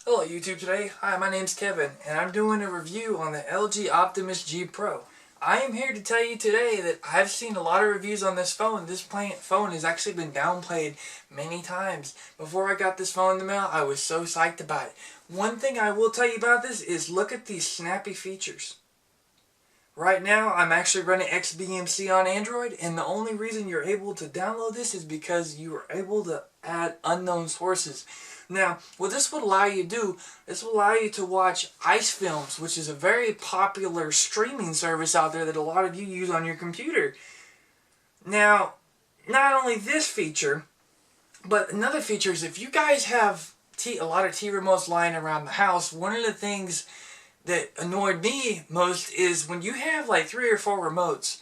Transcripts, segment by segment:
Hello YouTube today. Hi, my name's Kevin and I'm doing a review on the LG Optimus G Pro. I am here to tell you today that I've seen a lot of reviews on this phone. This phone has actually been downplayed many times. Before I got this phone in the mail, I was so psyched about it. One thing I will tell you about this is look at these snappy features. Right now, I'm actually running XBMC on Android, and the only reason you're able to download this is because you are able to add unknown sources. Now, what this would allow you to do, this will allow you to watch Ice Films, which is a very popular streaming service out there that a lot of you use on your computer. Now, not only this feature, but another feature is if you guys have a lot of T remotes lying around the house, one of the things that annoyed me most is when you have like 3 or 4 remotes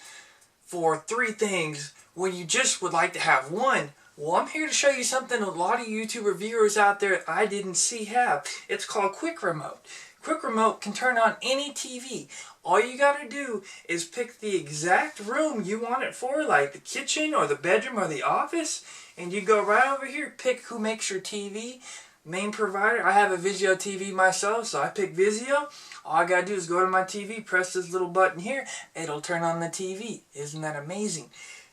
for 3 things when you just would like to have one. Well, I'm here to show you something a lot of YouTube reviewers out there I didn't see have. It's called Quick Remote. Quick Remote can turn on any TV. All you gotta do is pick the exact room you want it for, like the kitchen or the bedroom or the office, and you go right over here, pick who makes your TV. Main provider, I have a Vizio TV myself, so I pick Vizio. All I gotta do is go to my TV, press this little button here, it'll turn on the TV. Isn't that amazing?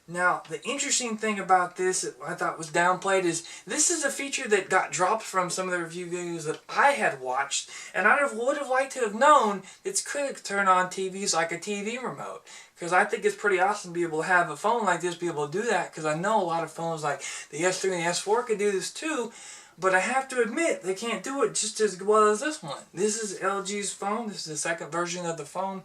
Now, the interesting thing about this that I thought was downplayed is this is a feature that got dropped from some of the review videos that I had watched, and I would have liked to have known it could turn on TVs like a TV remote, because I think it's pretty awesome to be able to have a phone like this be able to do that, because I know a lot of phones like the S3 and the S4 could do this too, but I have to admit they can't do it just as well as this one. This is LG's phone. This is the second version of the phone.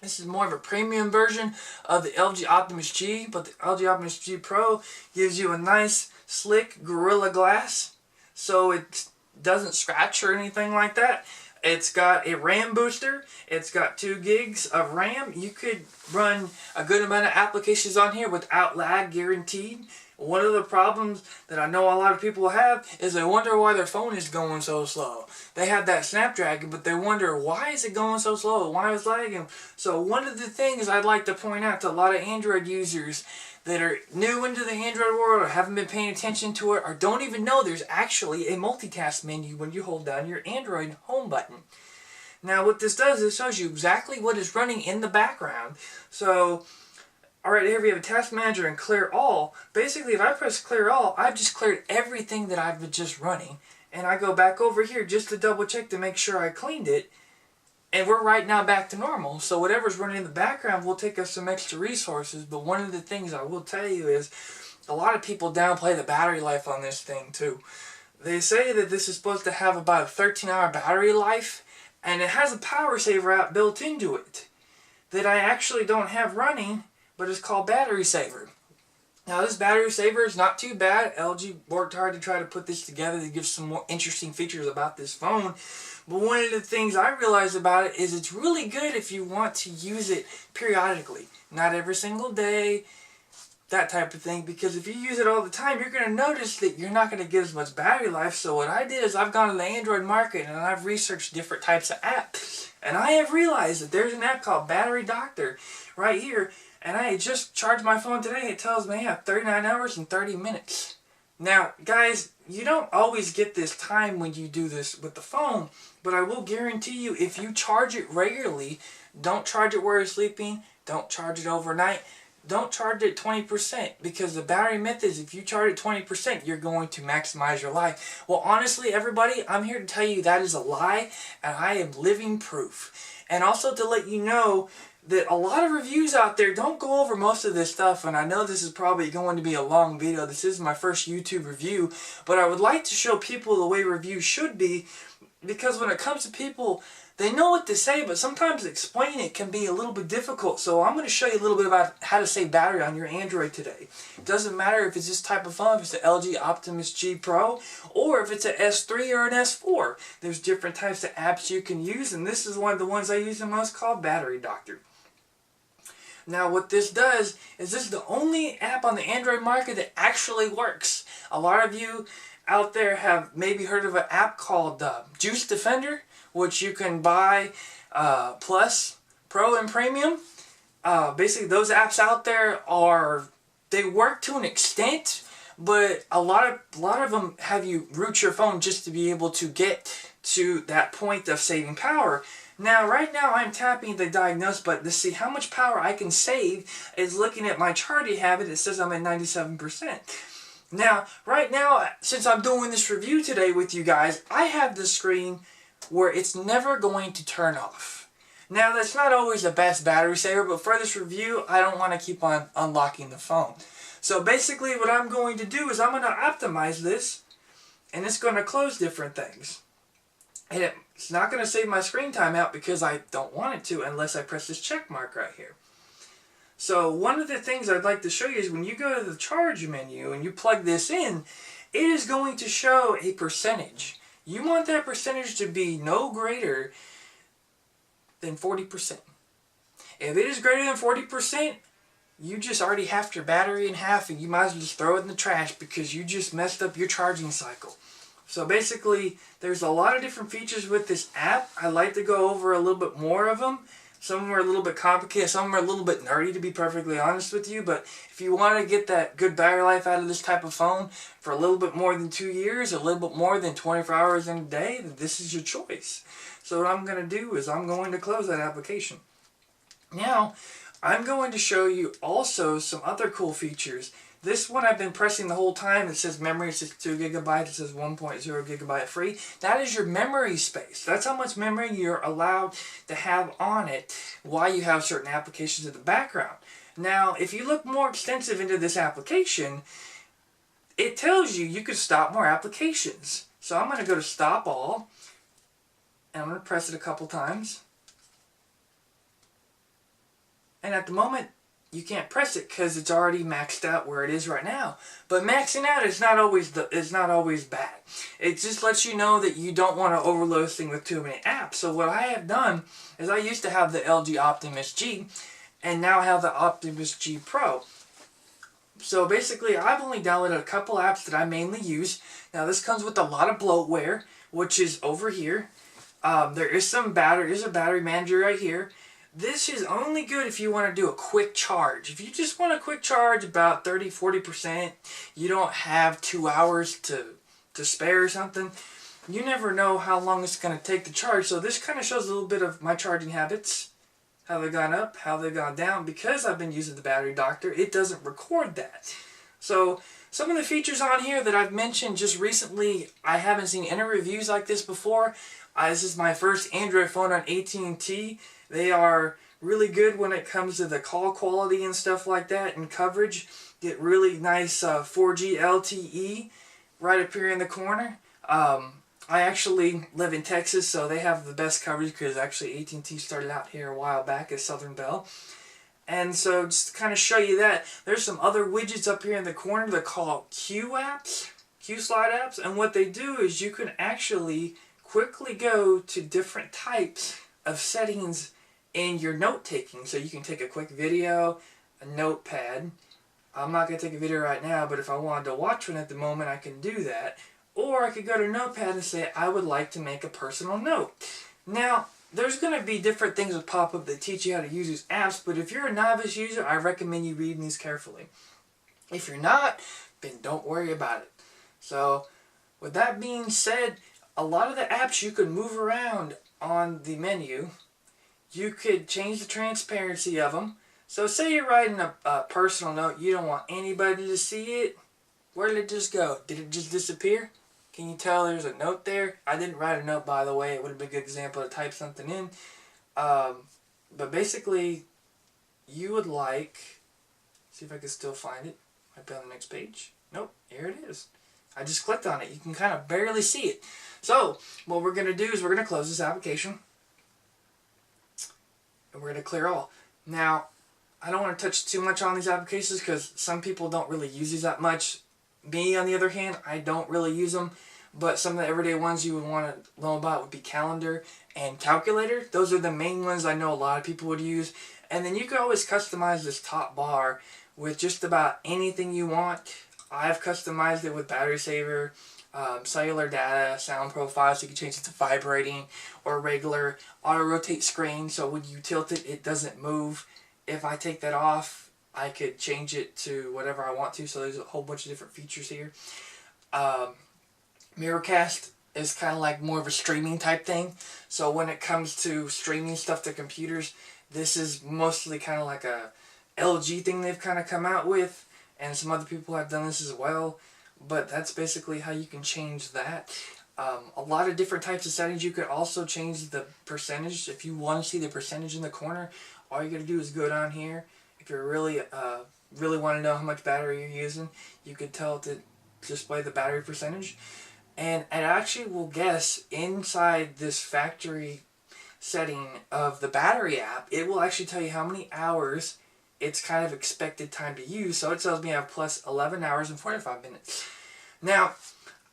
This is more of a premium version of the LG Optimus G, but the LG Optimus G Pro gives you a nice, slick Gorilla Glass, so it doesn't scratch or anything like that. It's got a RAM booster. It's got 2 gigs of RAM. You could run a good amount of applications on here without lag, guaranteed. One of the problems that I know a lot of people have is they wonder why their phone is going so slow. They have that Snapdragon, but they wonder, why is it going so slow? Why is it lagging? So one of the things I'd like to point out to a lot of Android users that are new into the Android world or haven't been paying attention to it or don't even know there's actually a multitask menu when you hold down your Android home button. Now what this does is it shows you exactly what is running in the background. So alright, here we have a task manager and clear all. Basically, if I press clear all, I've just cleared everything that I've been just running. And I go back over here just to double check to make sure I cleaned it. And we're right now back to normal. So whatever's running in the background will take us some extra resources. But one of the things I will tell you is a lot of people downplay the battery life on this thing too. They say that this is supposed to have about a 13-hour battery life. And it has a power saver app built into it that I actually don't have running, but it's called Battery Saver. Now this Battery Saver is not too bad. LG worked hard to try to put this together to give some more interesting features about this phone. But one of the things I realized about it is it's really good if you want to use it periodically. Not every single day, that type of thing. Because if you use it all the time, you're going to notice that you're not going to get as much battery life. So what I did is I've gone to the Android market and I've researched different types of apps. And I have realized that there's an app called Battery Doctor right here. And I just charged my phone today. It tells me I have 39 hours and 30 minutes. Now, guys, you don't always get this time when you do this with the phone. But I will guarantee you, if you charge it regularly, don't charge it while you're sleeping. Don't charge it overnight. Don't charge it 20%. Because the battery myth is if you charge it 20%, you're going to maximize your life. Well, honestly, everybody, I'm here to tell you that is a lie. And I am living proof. And also to let you know that a lot of reviews out there don't go over most of this stuff, and I know this is probably going to be a long video. This is my first YouTube review, but I would like to show people the way reviews should be, because when it comes to people, they know what to say, but sometimes explaining it can be a little bit difficult. So I'm going to show you a little bit about how to save battery on your Android today. It doesn't matter if it's this type of phone, if it's the LG Optimus G Pro, or if it's an S3 or an S4. There's different types of apps you can use, and this is one of the ones I use the most, called Battery Doctor. Now what this does is this is the only app on the Android market that actually works. A lot of you out there have maybe heard of an app called Juice Defender, which you can buy Plus, Pro, and Premium. Basically those apps out there they work to an extent, but a lot of them have you root your phone just to be able to get to that point of saving power. Now, right now, I'm tapping the diagnose button to see how much power I can save. Is looking at my charging habit, it says I'm at 97%. Now, right now, since I'm doing this review today with you guys, I have the screen where it's never going to turn off. Now, that's not always the best battery saver, but for this review, I don't want to keep on unlocking the phone. So basically, what I'm going to do is I'm going to optimize this, and it's going to close different things. And it's not going to save my screen time out because I don't want it to unless I press this check mark right here. So one of the things I'd like to show you is when you go to the charge menu and you plug this in, it is going to show a percentage. You want that percentage to be no greater than 40%. If it is greater than 40%, you just already halved your battery in half and you might as well just throw it in the trash because you just messed up your charging cycle. So basically, there's a lot of different features with this app. I'd like to go over a little bit more of them. Some of them are a little bit complicated, some of them are a little bit nerdy, to be perfectly honest with you, but if you want to get that good battery life out of this type of phone for a little bit more than 2 years, a little bit more than 24 hours in a day, then this is your choice. So what I'm going to do is I'm going to close that application. Now, I'm going to show you also some other cool features. This one I've been pressing the whole time. It says memory, it says 2 gigabytes, it says 1.0 gigabyte free. That is your memory space. That's how much memory you're allowed to have on it while you have certain applications in the background. Now, if you look more extensive into this application, it tells you could stop more applications. So I'm going to go to stop all, and I'm going to press it a couple times. And at the moment, you can't press it because it's already maxed out where it is right now. But maxing out is not always bad. It just lets you know that you don't want to overload this thing with too many apps. So what I have done is I used to have the LG Optimus G, and now I have the Optimus G Pro. So basically, I've only downloaded a couple apps that I mainly use. Now this comes with a lot of bloatware, which is over here. There is a battery manager right here. This is only good if you want to do a quick charge. If you just want a quick charge, about 30-40%, you don't have 2 hours to spare or something, you never know how long it's going to take to charge. So this kind of shows a little bit of my charging habits, how they've gone up, how they've gone down. Because I've been using the battery doctor, it doesn't record that. So some of the features on here that I've mentioned just recently, I haven't seen any reviews like this before. This is my first Android phone on AT&T. They are really good when it comes to the call quality and stuff like that and coverage. Get really nice 4G LTE right up here in the corner. I actually live in Texas, so they have the best coverage because actually AT&T started out here a while back as Southern Bell. And so just to kind of show you that, there's some other widgets up here in the corner that are called Q Slide apps. And what they do is you can actually quickly go to different types of settings in your note taking. So you can take a quick video, a notepad. I'm not going to take a video right now, but if I wanted to watch one at the moment, I can do that. Or I could go to notepad and say, I would like to make a personal note. Now, there's going to be different things that pop up that teach you how to use these apps, but if you're a novice user, I recommend you reading these carefully. If you're not, then don't worry about it. So, with that being said, a lot of the apps you can move around on the menu. You could change the transparency of them. So say you're writing a personal note, you don't want anybody to see it. Where did it just go? Did it just disappear? Can you tell there's a note there? I didn't write a note, by the way. It would have been a good example to type something in. But basically, you would like... See if I can still find it. Might be on the next page. Nope, here it is. I just clicked on it. You can kind of barely see it. So, what we're going to do is we're going to close this application. And we're going to clear all. Now, I don't want to touch too much on these applications because some people don't really use these that much. Me, on the other hand, I don't really use them. But some of the everyday ones you would want to know about would be calendar and calculator. Those are the main ones I know a lot of people would use. And then you can always customize this top bar with just about anything you want. I've customized it with battery saver, cellular data, sound profile, so you can change it to vibrating or regular, auto rotate screen, so when you tilt it, it doesn't move. If I take that off, I could change it to whatever I want to, so there's a whole bunch of different features here. Mirrorcast is kind of like more of a streaming type thing. So when it comes to streaming stuff to computers, this is mostly kind of like a LG thing they've kind of come out with, and some other people have done this as well. But that's basically how you can change that. A lot of different types of settings. You could also change the percentage. If you want to see the percentage in the corner, all you got to do is go down here. If you're really want to know how much battery you're using, you could tell it to display the battery percentage. And it actually will guess inside this factory setting of the battery app, it will actually tell you how many hours it's kind of expected time to use. So it tells me I have plus 11 hours and 45 minutes. Now,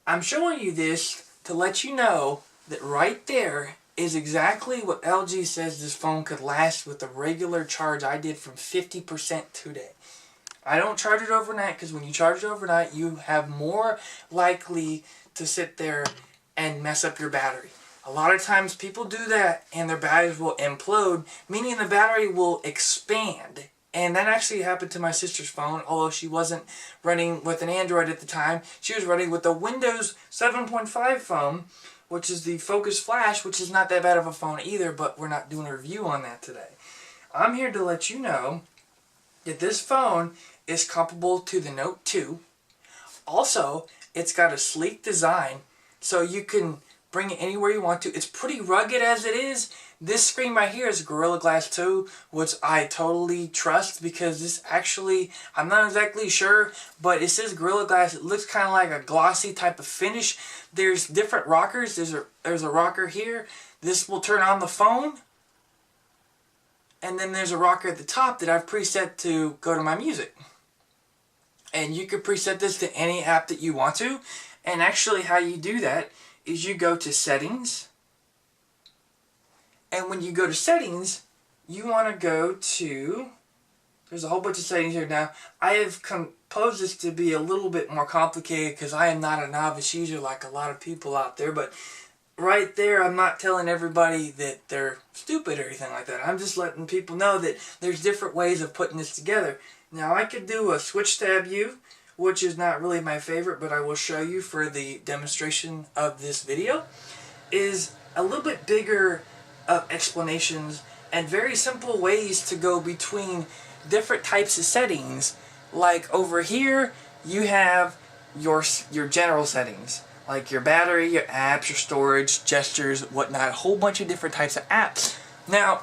I'm showing you this to let you know that right there is exactly what LG says this phone could last with the regular charge I did from 50% today. I don't charge it overnight because when you charge it overnight, you have more likely to sit there and mess up your battery. A lot of times people do that and their batteries will implode, meaning the battery will expand. And that actually happened to my sister's phone, although she wasn't running with an Android at the time. She was running with a Windows 7.5 phone, which is the Focus Flash, which is not that bad of a phone either, but we're not doing a review on that today. I'm here to let you know that this phone is comparable to the Note 2. Also, it's got a sleek design, so you can bring it anywhere you want to. It's pretty rugged as it is. This screen right here is Gorilla Glass 2, which I totally trust because this actually, I'm not exactly sure, but it says Gorilla Glass. It looks kind of like a glossy type of finish. There's different rockers. There's a rocker here. This will turn on the phone. And then there's a rocker at the top that I've preset to go to my music. And you can preset this to any app that you want to. And actually how you do that is you go to Settings. And when you go to Settings, you want to go to, there's a whole bunch of settings here now. I have composed this to be a little bit more complicated because I am not a novice user like a lot of people out there. But right there, I'm not telling everybody that they're stupid or anything like that. I'm just letting people know that there's different ways of putting this together. Now I could do a switch tab view, which is not really my favorite, but I will show you for the demonstration of this video, is a little bit bigger explanations and very simple ways to go between different types of settings. Like over here, you have your general settings, like your battery, your apps, your storage, gestures, whatnot, a whole bunch of different types of apps. Now,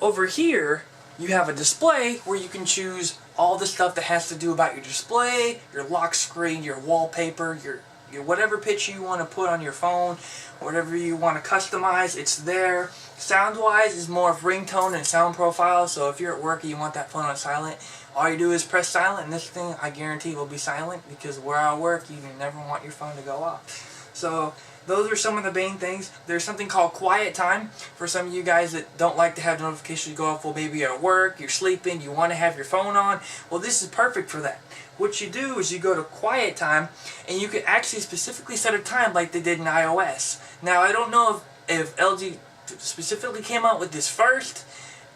over here, you have a display where you can choose all the stuff that has to do about your display, your lock screen, your wallpaper, your whatever picture you want to put on your phone, whatever you want to customize, it's there. Sound-wise is more of ringtone and sound profile, so if you're at work and you want that phone on silent, all you do is press silent, and this thing I guarantee will be silent because where I work, you never want your phone to go off. So those are some of the main things. There's something called quiet time for some of you guys that don't like to have notifications go off. Well, maybe you're at work, you're sleeping, you want to have your phone on. Well, this is perfect for that. What you do is you go to quiet time, and you can actually specifically set a time like they did in iOS. Now, I don't know if LG specifically came out with this first,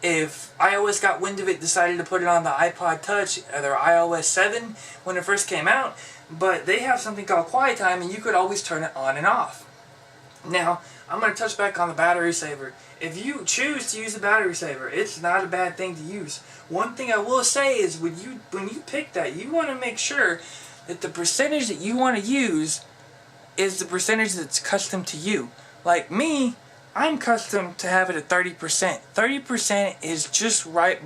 if iOS got wind of it, decided to put it on the iPod Touch, or iOS 7 when it first came out, but they have something called quiet time, and you could always turn it on and off. Now, I'm going to touch back on the battery saver. If you choose to use the battery saver, it's not a bad thing to use. One thing I will say is when you pick that, you want to make sure that the percentage that you want to use is the percentage that's custom to you. Like me, I'm custom to have it at 30%. 30% is just right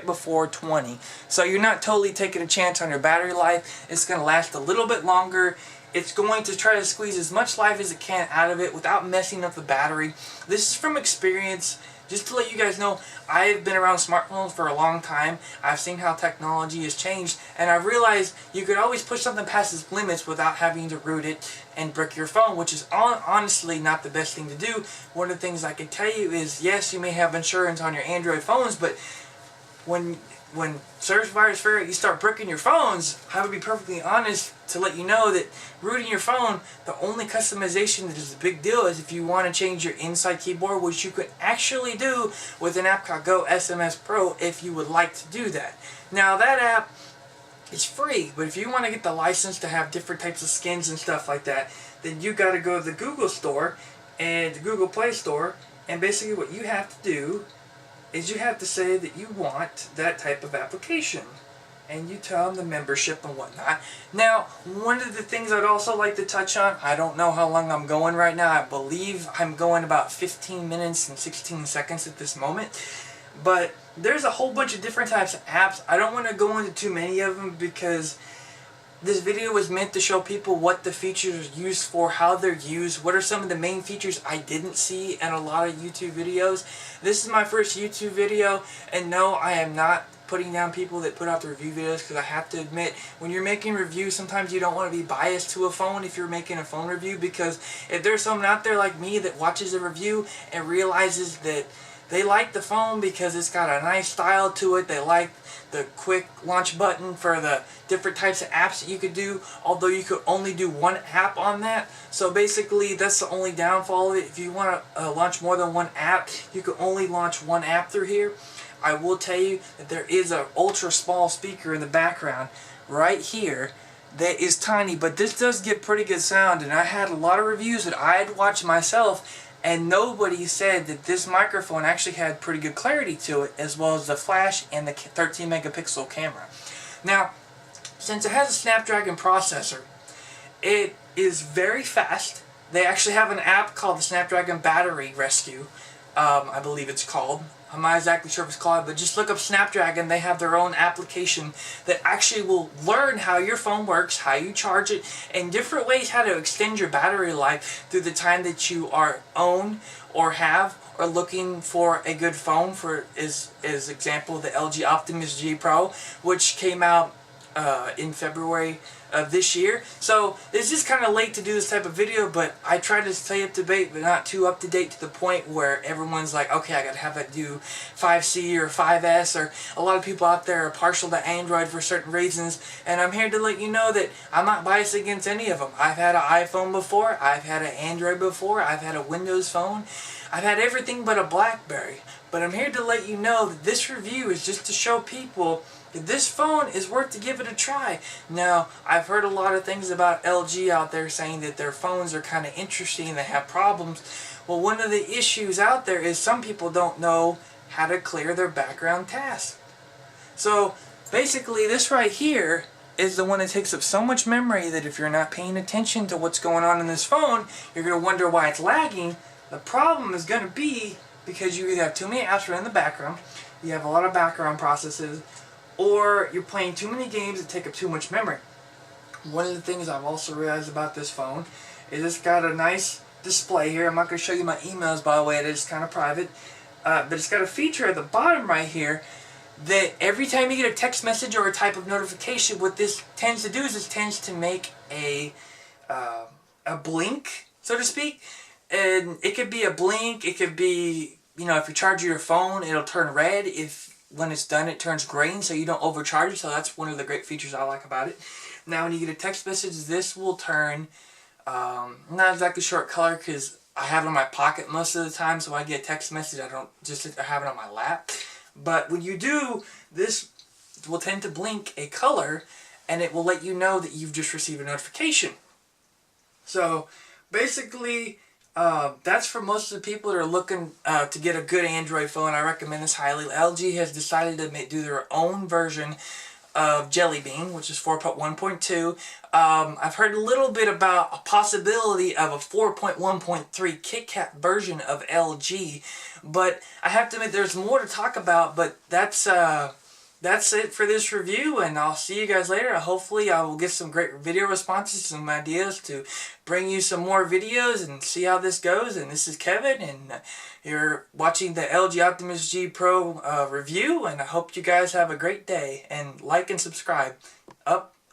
before 20. So you're not totally taking a chance on your battery life. It's going to last a little bit longer. It's going to try to squeeze as much life as it can out of it without messing up the battery. This is from experience. Just to let you guys know, I've been around smartphones for a long time. I've seen how technology has changed, and I've realized you could always push something past its limits without having to root it and brick your phone, which is honestly not the best thing to do. One of the things I can tell you is, yes, you may have insurance on your Android phones, but when service providers figure out you start bricking your phones, I would be perfectly honest to let you know that rooting your phone, the only customization that is a big deal is if you want to change your inside keyboard, which you could actually do with an app called Go SMS Pro if you would like to do that. Now that app is free, but if you want to get the license to have different types of skins and stuff like that, then you got to go to the Google store and the Google Play Store, and basically what you have to do is you have to say that you want that type of application, and you tell them the membership and whatnot. Now, one of the things I'd also like to touch on, I don't know how long I'm going right now. I believe I'm going about 15 minutes and 16 seconds at this moment. But there's a whole bunch of different types of apps. I don't want to go into too many of them because this video was meant to show people what the features are used for, how they're used, what are some of the main features I didn't see in a lot of YouTube videos. This is my first YouTube video, and no, I am not putting down people that put out the review videos, because I have to admit, when you're making reviews, sometimes you don't want to be biased to a phone if you're making a phone review, because if there's someone out there like me that watches a review and realizes that they like the phone because it's got a nice style to it, they like the quick launch button for the different types of apps that you could do, although you could only do one app on that. So basically that's the only downfall of it. If you want to launch more than one app, you can only launch one app through here. I will tell you that there is an ultra small speaker in the background right here that is tiny, but this does get pretty good sound, and I had a lot of reviews that I had watched myself, and nobody said that this microphone actually had pretty good clarity to it, as well as the flash and the 13 megapixel camera. Now, since it has a Snapdragon processor, it is very fast. They actually have an app called the Snapdragon Battery Rescue, I believe it's called. I'm not exactly sure if it's called, but just look up Snapdragon. They have their own application that actually will learn how your phone works, how you charge it, and different ways how to extend your battery life through the time that you own or have or looking for a good phone. For as example, the LG Optimus G Pro, which came out in February of this year. So it's just kind of late to do this type of video, but I try to stay up to date, but not too up to date to the point where everyone's like, okay, I gotta have it do 5C or 5S, or a lot of people out there are partial to Android for certain reasons, and I'm here to let you know that I'm not biased against any of them. I've had an iPhone before, I've had an Android before, I've had a Windows phone, I've had everything but a BlackBerry. But I'm here to let you know that this review is just to show people that this phone is worth to give it a try. Now, I've heard a lot of things about LG out there saying that their phones are kind of interesting and they have problems. Well, one of the issues out there is some people don't know how to clear their background tasks. So, basically, this right here is the one that takes up so much memory that if you're not paying attention to what's going on in this phone, you're going to wonder why it's lagging. The problem is going to be because you either have too many apps running in the background, you have a lot of background processes, or you're playing too many games that take up too much memory. One of the things I've also realized about this phone is it's got a nice display here. I'm not going to show you my emails, by the way, it is kind of private. But it's got a feature at the bottom right here that every time you get a text message or a type of notification, what this tends to do is it tends to make a blink, so to speak. And it could be a blink, it could be, you know, if you charge your phone, it'll turn red. When it's done, it turns green, so you don't overcharge it. So that's one of the great features I like about it. Now, when you get a text message, this will turn, not exactly short color, because I have it in my pocket most of the time, so when I get a text message, I don't just have it on my lap. But when you do, this will tend to blink a color, and it will let you know that you've just received a notification. So, basically, that's for most of the people that are looking to get a good Android phone. I recommend this highly. LG has decided to do their own version of Jelly Bean, which is 4.1.2. I've heard a little bit about a possibility of a 4.1.3 KitKat version of LG, but I have to admit there's more to talk about, but that's it for this review, and I'll see you guys later. Hopefully I will get some great video responses, some ideas to bring you some more videos and see how this goes. And this is Kevin, and you're watching the LG Optimus G Pro review, and I hope you guys have a great day. And like and subscribe.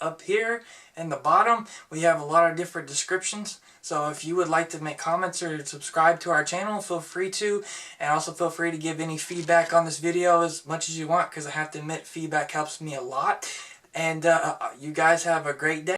Up here in the bottom, we have a lot of different descriptions. So if you would like to make comments or subscribe to our channel, feel free to. And also feel free to give any feedback on this video as much as you want, because I have to admit feedback helps me a lot. And you guys have a great day.